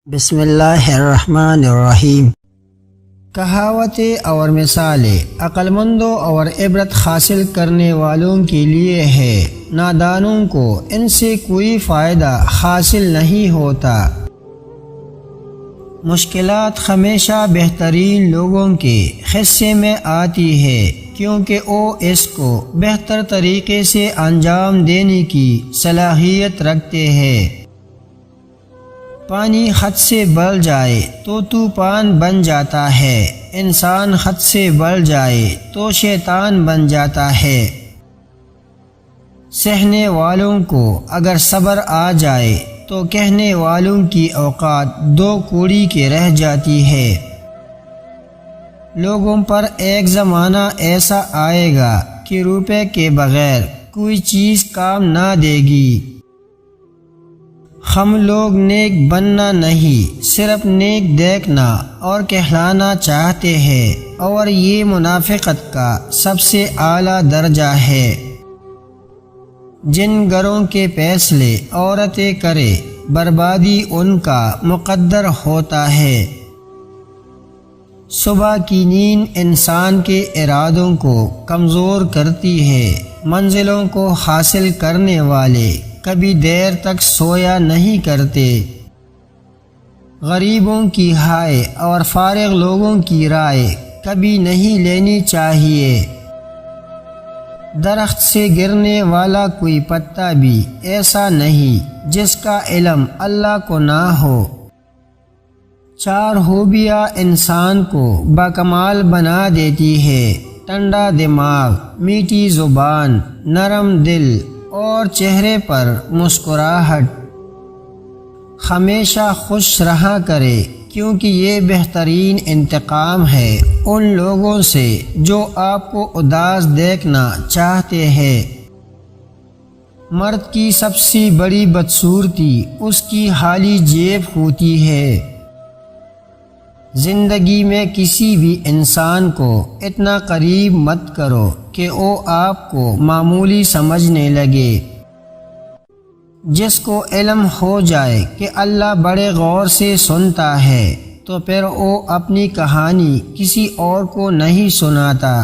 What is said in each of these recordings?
بسم اللہ الرحمن الرحیم۔ کہاوتیں اور مثالیں عقل مندوں اور عبرت حاصل کرنے والوں کے لیے ہے، نادانوں کو ان سے کوئی فائدہ حاصل نہیں ہوتا۔ مشکلات ہمیشہ بہترین لوگوں کے حصے میں آتی ہے، کیونکہ وہ اس کو بہتر طریقے سے انجام دینے کی صلاحیت رکھتے ہیں۔ پانی حد سے بڑھ جائے تو طوفان بن جاتا ہے، انسان حد سے بڑھ جائے تو شیطان بن جاتا ہے۔ سہنے والوں کو اگر صبر آ جائے تو کہنے والوں کی اوقات دو کوڑی کے رہ جاتی ہے۔ لوگوں پر ایک زمانہ ایسا آئے گا کہ روپے کے بغیر کوئی چیز کام نہ دے گی۔ ہم لوگ نیک بننا نہیں، صرف نیک دیکھنا اور کہلانا چاہتے ہیں، اور یہ منافقت کا سب سے اعلیٰ درجہ ہے۔ جن گھروں کے فیصلے عورتیں کرے، بربادی ان کا مقدر ہوتا ہے۔ صبح کی نیند انسان کے ارادوں کو کمزور کرتی ہے۔ منزلوں کو حاصل کرنے والے کبھی دیر تک سویا نہیں کرتے۔ غریبوں کی ہائے اور فارغ لوگوں کی رائے کبھی نہیں لینی چاہیے۔ درخت سے گرنے والا کوئی پتا بھی ایسا نہیں جس کا علم اللہ کو نہ ہو۔ چار خوبیاں انسان کو باکمال بنا دیتی ہے: ٹھنڈا دماغ، میٹھی زبان، نرم دل اور چہرے پر مسکراہٹ۔ ہمیشہ خوش رہا کرے، کیونکہ یہ بہترین انتقام ہے ان لوگوں سے جو آپ کو اداس دیکھنا چاہتے ہیں۔ مرد کی سب سے بڑی بدصورتی اس کی خالی جیب ہوتی ہے۔ زندگی میں کسی بھی انسان کو اتنا قریب مت کرو کہ وہ آپ کو معمولی سمجھنے لگے۔ جس کو علم ہو جائے کہ اللہ بڑے غور سے سنتا ہے تو پھر وہ اپنی کہانی کسی اور کو نہیں سناتا۔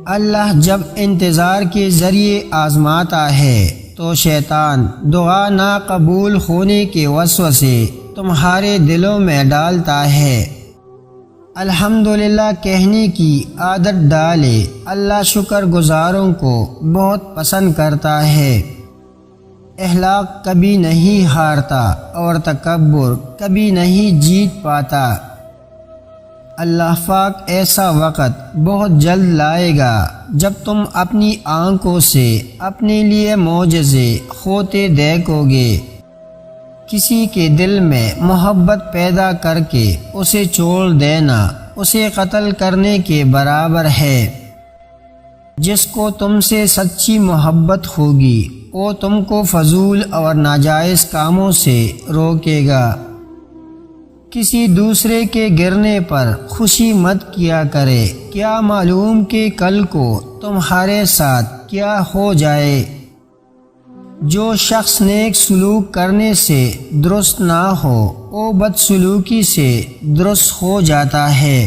اللہ جب انتظار کے ذریعے آزماتا ہے تو شیطان دعا نہ قبول ہونے کے وسوسے تمہارے دلوں میں ڈالتا ہے۔ الحمدللہ کہنے کی عادت ڈالے، اللہ شکر گزاروں کو بہت پسند کرتا ہے۔ اخلاق کبھی نہیں ہارتا اور تکبر کبھی نہیں جیت پاتا۔ اللہ پاک ایسا وقت بہت جلد لائے گا جب تم اپنی آنکھوں سے اپنے لیے معجزے ہوتے دیکھو گے۔ کسی کے دل میں محبت پیدا کر کے اسے چھوڑ دینا اسے قتل کرنے کے برابر ہے۔ جس کو تم سے سچی محبت ہوگی وہ تم کو فضول اور ناجائز کاموں سے روکے گا۔ کسی دوسرے کے گرنے پر خوشی مت کیا کرے، کیا معلوم کہ کل کو تمہارے ساتھ کیا ہو جائے۔ جو شخص نیک سلوک کرنے سے درست نہ ہو وہ بدسلوکی سے درست ہو جاتا ہے۔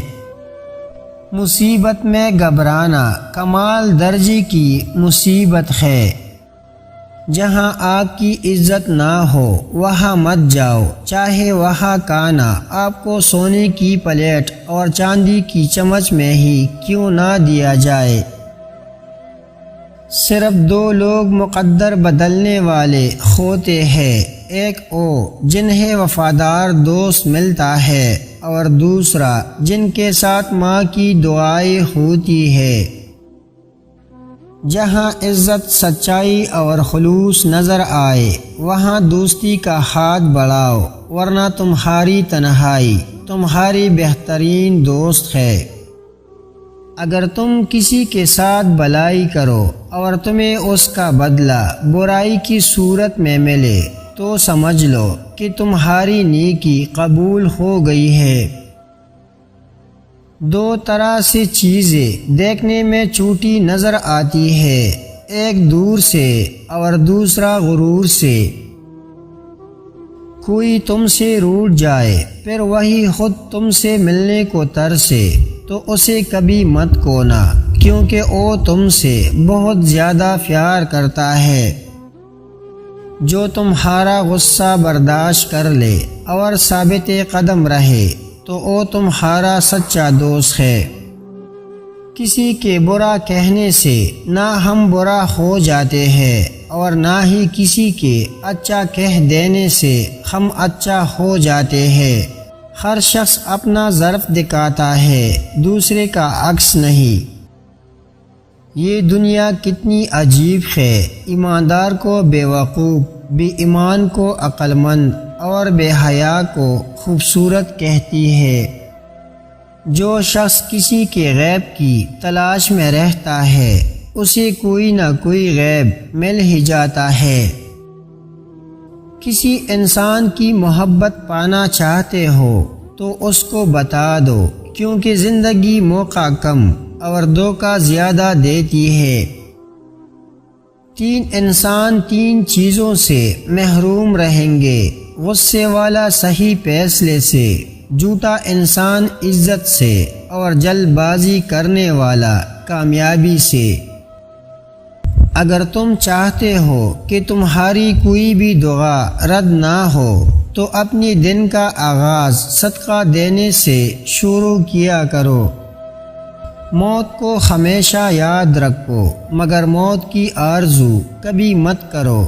مصیبت میں گھبرانا کمال درجے کی مصیبت ہے۔ جہاں آپ کی عزت نہ ہو وہاں مت جاؤ، چاہے وہاں کھانا آپ کو سونے کی پلیٹ اور چاندی کی چمچ میں ہی کیوں نہ دیا جائے۔ صرف دو لوگ مقدر بدلنے والے ہوتے ہیں، ایک وہ جنہیں وفادار دوست ملتا ہے اور دوسرا جن کے ساتھ ماں کی دعائیں ہوتی ہے۔ جہاں عزت، سچائی اور خلوص نظر آئے وہاں دوستی کا ہاتھ بڑھاؤ، ورنہ تمہاری تنہائی تمہاری بہترین دوست ہے۔ اگر تم کسی کے ساتھ بھلائی کرو اور تمہیں اس کا بدلہ برائی کی صورت میں ملے تو سمجھ لو کہ تمہاری نیکی قبول ہو گئی ہے۔ دو طرح سے چیزیں دیکھنے میں چھوٹی نظر آتی ہے، ایک دور سے اور دوسرا غرور سے۔ کوئی تم سے روٹھ جائے پھر وہی خود تم سے ملنے کو ترسے تو اسے کبھی مت کونا، کیونکہ وہ تم سے بہت زیادہ پیار کرتا ہے۔ جو تمہارا غصہ برداشت کر لے اور ثابت قدم رہے تو وہ تمہارا سچا دوست ہے۔ کسی کے برا کہنے سے نہ ہم برا ہو جاتے ہیں اور نہ ہی کسی کے اچھا کہہ دینے سے ہم اچھا ہو جاتے ہیں۔ ہر شخص اپنا ظرف دکھاتا ہے، دوسرے کا عکس نہیں۔ یہ دنیا کتنی عجیب ہے، ایماندار کو بے وقوف، بے ایمان کو عقل مند اور بے حیا کو خوبصورت کہتی ہے۔ جو شخص کسی کے غیب کی تلاش میں رہتا ہے اسے کوئی نہ کوئی غیب مل ہی جاتا ہے۔ کسی انسان کی محبت پانا چاہتے ہو تو اس کو بتا دو، کیونکہ زندگی موقع کم اور دھوکہ زیادہ دیتی ہے۔ 3 انسان 3 چیزوں سے محروم رہیں گے: غصے والا صحیح فیصلے سے، جھوٹا انسان عزت سے، اور جلد بازی کرنے والا کامیابی سے۔ اگر تم چاہتے ہو کہ تمہاری کوئی بھی دعا رد نہ ہو تو اپنی دن کا آغاز صدقہ دینے سے شروع کیا کرو۔ موت کو ہمیشہ یاد رکھو، مگر موت کی آرزو کبھی مت کرو۔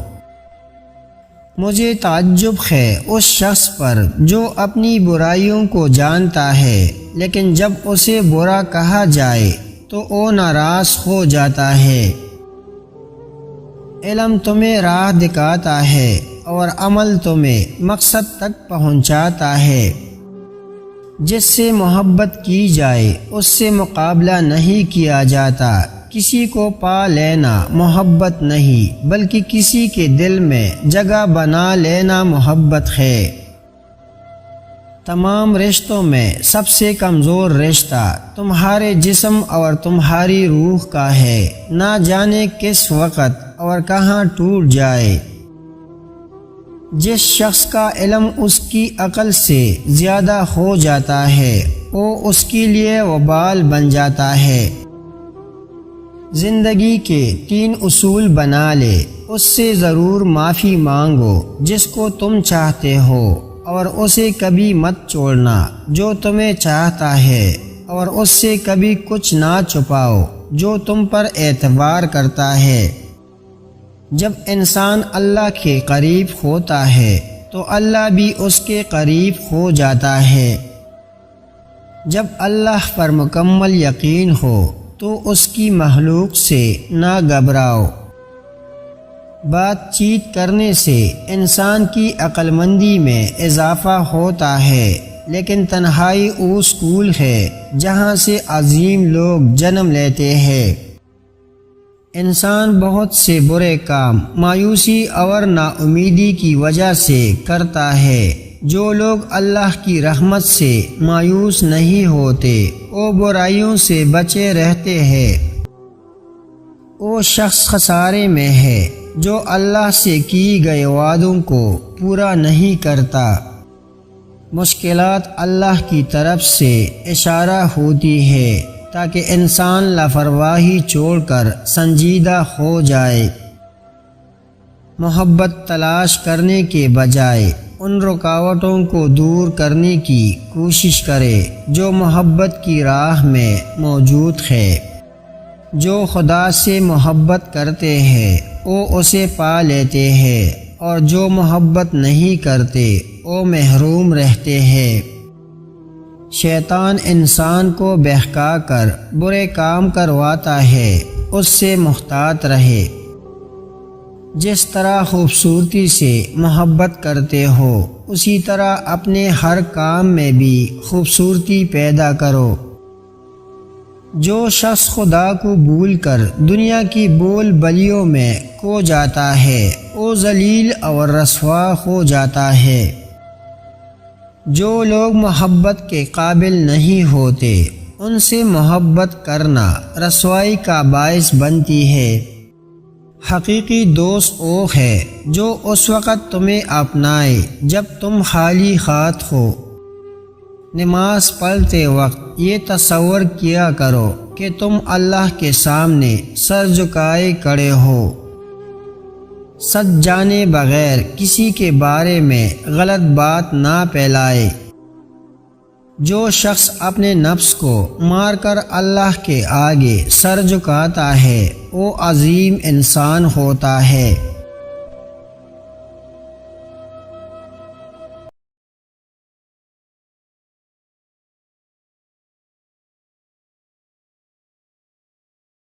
مجھے تعجب ہے اس شخص پر جو اپنی برائیوں کو جانتا ہے لیکن جب اسے برا کہا جائے تو وہ ناراض ہو جاتا ہے۔ علم تمہیں راہ دکھاتا ہے اور عمل تمہیں مقصد تک پہنچاتا ہے۔ جس سے محبت کی جائے اس سے مقابلہ نہیں کیا جاتا۔ کسی کو پا لینا محبت نہیں بلکہ کسی کے دل میں جگہ بنا لینا محبت ہے۔ تمام رشتوں میں سب سے کمزور رشتہ تمہارے جسم اور تمہاری روح کا ہے، نہ جانے کس وقت اور کہاں ٹوٹ جائے۔ جس شخص کا علم اس کی عقل سے زیادہ ہو جاتا ہے وہ اس کے لیے وبال بن جاتا ہے۔ زندگی کے 3 اصول بنا لے، اس سے ضرور معافی مانگو جس کو تم چاہتے ہو، اور اسے کبھی مت چھوڑنا جو تمہیں چاہتا ہے، اور اس سے کبھی کچھ نہ چھپاؤ جو تم پر اعتبار کرتا ہے۔ جب انسان اللہ کے قریب ہوتا ہے تو اللہ بھی اس کے قریب ہو جاتا ہے۔ جب اللہ پر مکمل یقین ہو تو اس کی مخلوق سے نہ گھبراؤ۔ بات چیت کرنے سے انسان کی عقل مندی میں اضافہ ہوتا ہے، لیکن تنہائی وہ سکول ہے جہاں سے عظیم لوگ جنم لیتے ہیں۔ انسان بہت سے برے کام مایوسی اور نا امیدی کی وجہ سے کرتا ہے۔ جو لوگ اللہ کی رحمت سے مایوس نہیں ہوتے وہ برائیوں سے بچے رہتے ہیں۔ وہ شخص خسارے میں ہے جو اللہ سے کی گئے وعدوں کو پورا نہیں کرتا۔ مشکلات اللہ کی طرف سے اشارہ ہوتی ہے تاکہ انسان لاپرواہی چھوڑ کر سنجیدہ ہو جائے۔ محبت تلاش کرنے کے بجائے ان رکاوٹوں کو دور کرنے کی کوشش کرے جو محبت کی راہ میں موجود ہے۔ جو خدا سے محبت کرتے ہیں وہ اسے پا لیتے ہیں، اور جو محبت نہیں کرتے وہ محروم رہتے ہیں۔ شیطان انسان کو بہکا کر برے کام کرواتا ہے، اس سے محتاط رہے۔ جس طرح خوبصورتی سے محبت کرتے ہو اسی طرح اپنے ہر کام میں بھی خوبصورتی پیدا کرو۔ جو شخص خدا کو بھول کر دنیا کی بول بلیوں میں کھو جاتا ہے وہ ذلیل اور رسوا ہو جاتا ہے۔ جو لوگ محبت کے قابل نہیں ہوتے ان سے محبت کرنا رسوائی کا باعث بنتی ہے۔ حقیقی دوست وہ ہے جو اس وقت تمہیں اپنائے جب تم خالی ہاتھ ہو۔ نماز پڑھتے وقت یہ تصور کیا کرو کہ تم اللہ کے سامنے سر جھکائے کھڑے ہو، سچ جانے بغیر کسی کے بارے میں غلط بات نہ پھیلائے۔ جو شخص اپنے نفس کو مار کر اللہ کے آگے سر جھکاتا ہے وہ عظیم انسان ہوتا ہے۔